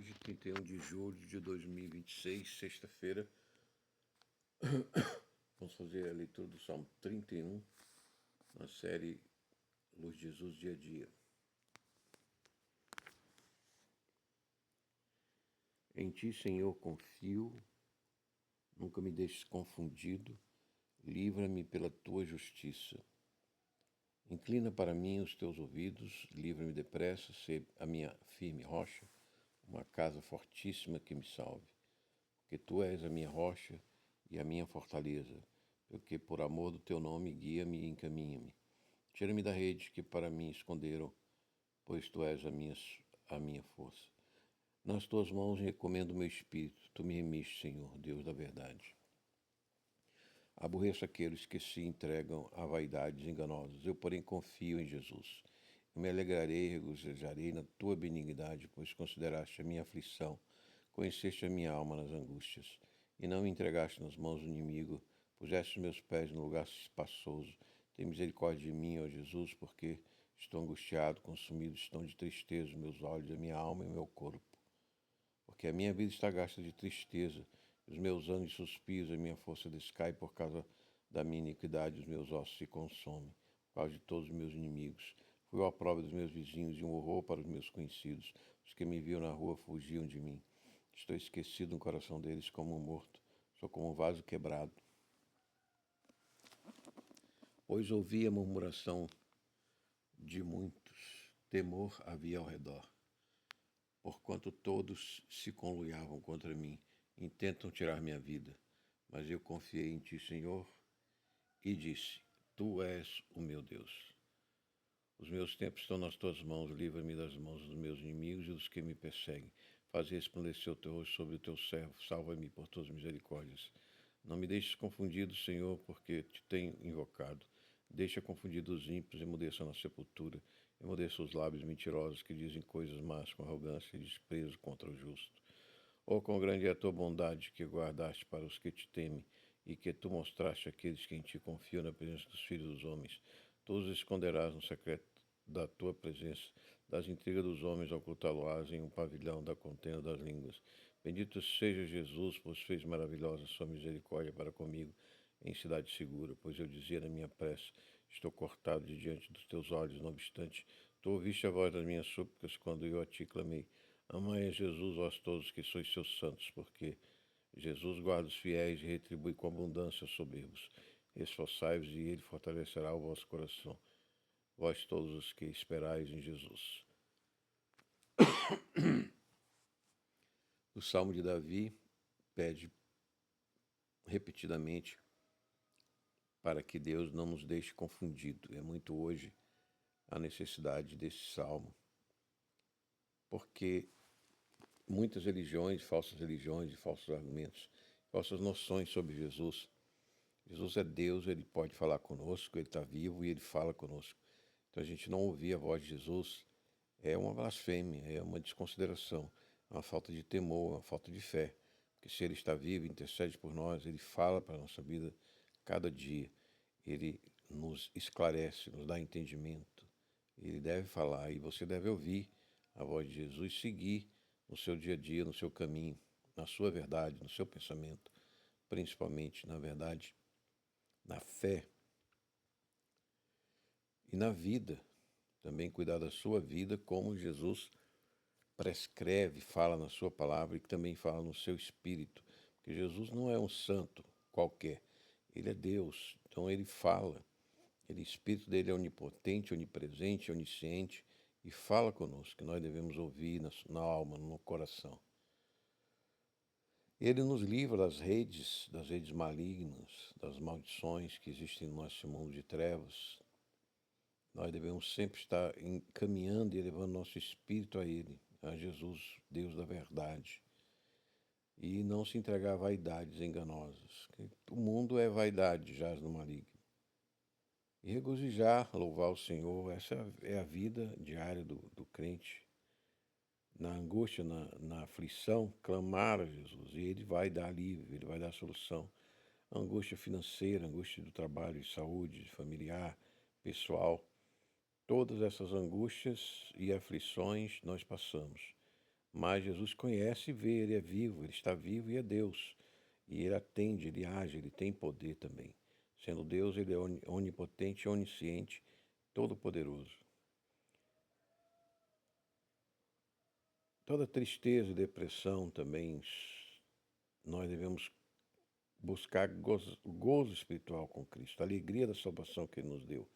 Hoje, 31 de julho de 2026, sexta-feira, vamos fazer a leitura do Salmo 31, na série Luz de Jesus Dia a Dia. Em ti, Senhor, confio, nunca me deixes confundido, livra-me pela tua justiça. Inclina para mim os teus ouvidos, livra-me depressa, sê a minha firme rocha, uma casa fortíssima que me salve. Porque tu és a minha rocha e a minha fortaleza, porque por amor do teu nome guia-me e encaminha-me. Tira-me da rede que para mim esconderam, pois tu és a minha força. Nas tuas mãos recomendo o meu espírito, tu me remiste, Senhor, Deus da verdade. Aborreço aqueles que se entregam a vaidades enganosas, eu porém confio em Jesus. Eu me alegrarei e regozijarei na tua benignidade, pois consideraste a minha aflição, conheceste a minha alma nas angústias, e não me entregaste nas mãos do inimigo, puseste os meus pés no lugar espaçoso. Tem misericórdia de mim, ó Jesus, porque estou angustiado, consumido, estão de tristeza os meus olhos, a minha alma e o meu corpo. Porque a minha vida está gasta de tristeza, os meus anos de suspiros, a minha força descai por causa da minha iniquidade, os meus ossos se consomem, por causa de todos os meus inimigos. Fui à prova dos meus vizinhos e um horror para os meus conhecidos. Os que me viam na rua fugiam de mim. Estou esquecido no coração deles como um morto, sou como um vaso quebrado. Pois ouvi a murmuração de muitos, temor havia ao redor. Porquanto todos se conluiavam contra mim, intentam tirar minha vida. Mas eu confiei em ti, Senhor, e disse, tu és o meu Deus. Os meus tempos estão nas tuas mãos, livra-me das mãos dos meus inimigos e dos que me perseguem. Faz resplandecer o teu rosto sobre o teu servo, salva-me por tuas misericórdias. Não me deixes confundido, Senhor, porque te tenho invocado. Deixa confundidos os ímpios, emudeça na sepultura, emudeça os lábios mentirosos que dizem coisas más com arrogância e desprezo contra o justo. Oh, quão grande é a tua bondade que guardaste para os que te temem e que tu mostraste àqueles que em ti confiam na presença dos filhos dos homens. Tu os esconderás no secreto da tua presença, das intrigas dos homens ocultá-lo-ás em um pavilhão da contenda das línguas. Bendito seja Jesus, pois fez maravilhosa sua misericórdia para comigo em cidade segura, pois eu dizia na minha prece, estou cortado de diante dos teus olhos, não obstante, tu ouviste a voz das minhas súplicas quando eu a ti clamei. Amai a Jesus, vós todos que sois seus santos, porque Jesus guarda os fiéis e retribui com abundância os soberbos. Esforçai-vos e ele fortalecerá o vosso coração, vós todos os que esperais em Jesus. O Salmo de Davi pede repetidamente para que Deus não nos deixe confundido. É muito hoje a necessidade desse salmo, porque muitas religiões e falsos argumentos, falsas noções sobre Jesus. Jesus é Deus, ele pode falar conosco, ele está vivo e ele fala conosco. Então a gente não ouvir a voz de Jesus é uma blasfêmia, é uma desconsideração, é uma falta de temor, é uma falta de fé. Porque se ele está vivo, intercede por nós, ele fala para a nossa vida cada dia. Ele nos esclarece, nos dá entendimento. Ele deve falar e você deve ouvir a voz de Jesus e seguir no seu dia a dia, no seu caminho, na sua verdade, no seu pensamento, principalmente na verdade, na fé e na vida. Também cuidar da sua vida como Jesus prescreve, fala na sua palavra e também fala no seu espírito. Porque Jesus não é um santo qualquer, ele é Deus, então ele fala. O espírito dele é onipotente, onipresente, onisciente e fala conosco, que nós devemos ouvir na alma, no coração. Ele nos livra das redes malignas, das maldições que existem no nosso mundo de trevas. Nós devemos sempre estar encaminhando e elevando nosso espírito a Ele, a Jesus, Deus da verdade. E não se entregar a vaidades enganosas. O mundo é vaidade, jaz no maligno. E regozijar, louvar o Senhor, essa é a vida diária do crente. Na angústia, na aflição, clamar a Jesus. E Ele vai dar alívio, Ele vai dar solução. Angústia financeira, angústia do trabalho, de saúde, familiar, pessoal. Todas essas angústias e aflições nós passamos. Mas Jesus conhece e vê, ele é vivo, ele está vivo e é Deus. E ele atende, ele age, ele tem poder também. Sendo Deus, ele é onipotente, onisciente, todo-poderoso. Toda tristeza e depressão também, nós devemos buscar gozo espiritual com Cristo, a alegria da salvação que Ele nos deu,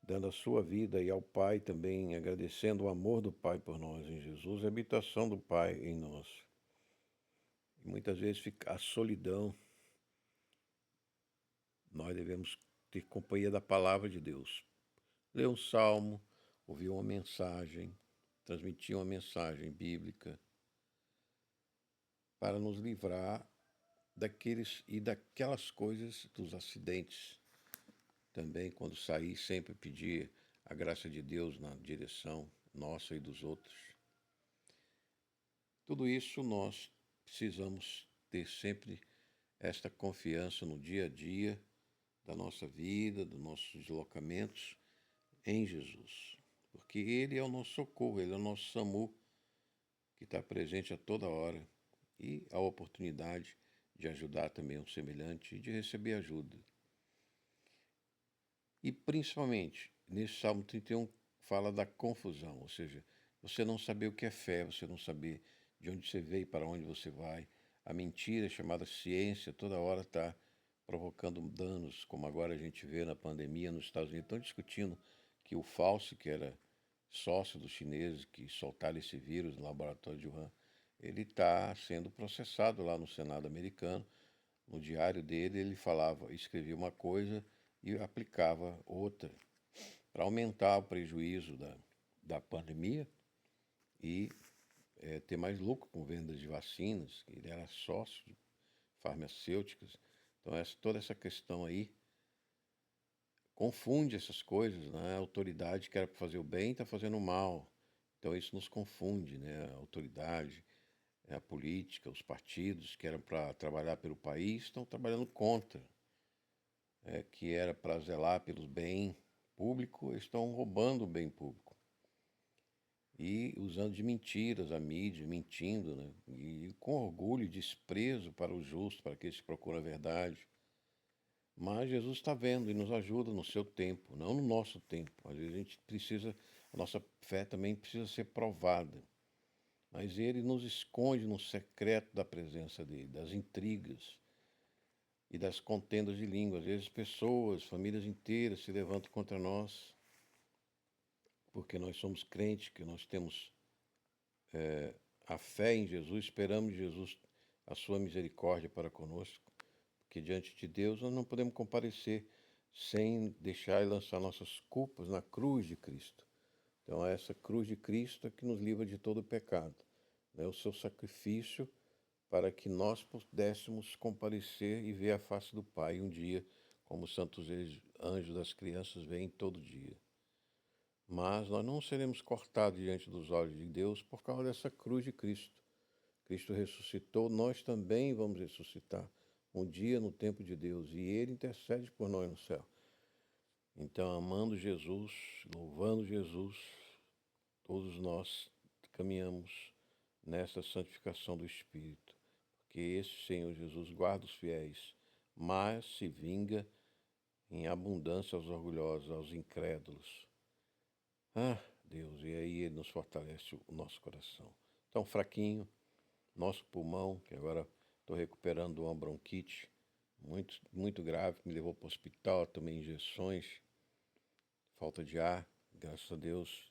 dando a sua vida e ao Pai também, agradecendo o amor do Pai por nós em Jesus, a habitação do Pai em nós. E muitas vezes fica a solidão, nós devemos ter companhia da palavra de Deus. Ler um salmo, ouvir uma mensagem, transmitir uma mensagem bíblica, para nos livrar daqueles e daquelas coisas, dos acidentes. Também, quando sair, sempre pedir a graça de Deus na direção nossa e dos outros. Tudo isso nós precisamos ter sempre esta confiança no dia a dia da nossa vida, dos nossos deslocamentos em Jesus. Porque Ele é o nosso socorro, Ele é o nosso SAMU, que está presente a toda hora, e a oportunidade de ajudar também um semelhante e de receber ajuda. E principalmente, nesse Salmo 31 fala da confusão, ou seja, você não saber o que é fé, você não saber de onde você veio e para onde você vai. A mentira chamada ciência toda hora está provocando danos, como agora a gente vê na pandemia nos Estados Unidos. Estão discutindo que o Fauci, que era sócio dos chineses que soltaram esse vírus no laboratório de Wuhan, ele está sendo processado lá no Senado americano. No diário dele, ele falava, escrevia uma coisa e aplicava outra para aumentar o prejuízo da pandemia e ter mais lucro com vendas de vacinas. Ele era sócio de farmacêuticas. Então, toda essa questão aí confunde essas coisas, né? A autoridade que era para fazer o bem está fazendo o mal. Então, isso nos confunde, né? A autoridade, a política, os partidos que eram para trabalhar pelo país estão trabalhando contra. Que era para zelar pelo bem público, estão roubando o bem público. E usando de mentiras a mídia, mentindo, né? E com orgulho e desprezo para o justo, para aqueles que procuram a verdade. Mas Jesus está vendo e nos ajuda no seu tempo, não no nosso tempo. Às vezes a gente precisa, a nossa fé também precisa ser provada. Mas Ele nos esconde no secreto da presença dEle, das intrigas e das contendas de língua. Às vezes pessoas, famílias inteiras se levantam contra nós, porque nós somos crentes, que nós temos a fé em Jesus, esperamos Jesus, a sua misericórdia para conosco, porque diante de Deus nós não podemos comparecer sem deixar e lançar nossas culpas na cruz de Cristo. Então é essa cruz de Cristo que nos livra de todo o pecado, né? O seu sacrifício para que nós pudéssemos comparecer e ver a face do Pai um dia, como os santos anjos das crianças veem todo dia. Mas nós não seremos cortados diante dos olhos de Deus por causa dessa cruz de Cristo. Cristo ressuscitou, nós também vamos ressuscitar um dia no tempo de Deus, e Ele intercede por nós no céu. Então, amando Jesus, louvando Jesus, todos nós caminhamos nessa santificação do Espírito, porque esse Senhor Jesus guarda os fiéis, mas se vinga em abundância aos orgulhosos, aos incrédulos. Deus, e aí Ele nos fortalece o nosso coração. Tão fraquinho, nosso pulmão, que agora estou recuperando de uma bronquite muito, muito grave, me levou para o hospital, tomei injeções, falta de ar, graças a Deus,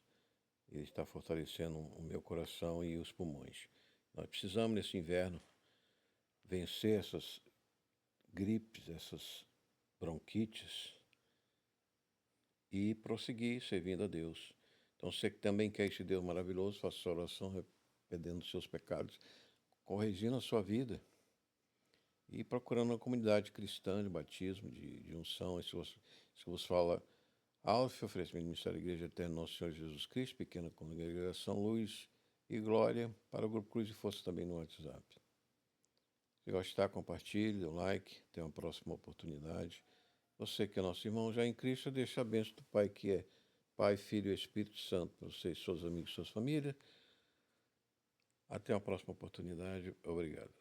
Ele está fortalecendo o meu coração e os pulmões. Nós precisamos, nesse inverno, vencer essas gripes, essas bronquites e prosseguir servindo a Deus. Então, você que também quer esse Deus maravilhoso, faça sua oração arrependendo dos seus pecados, corrigindo a sua vida e procurando uma comunidade cristã de batismo, de unção. Se você fala Alfa, oferecimento do Ministério da Igreja Eterna Nosso Senhor Jesus Cristo, pequena congregação Luz e Glória, para o Grupo Cruz e Força também no WhatsApp. Se gostar, compartilhe, dê um like, até uma próxima oportunidade. Você que é nosso irmão já em Cristo, deixa a bênção do Pai, que é Pai, Filho e Espírito Santo, para você, seus amigos, suas famílias. Até a próxima oportunidade. Obrigado.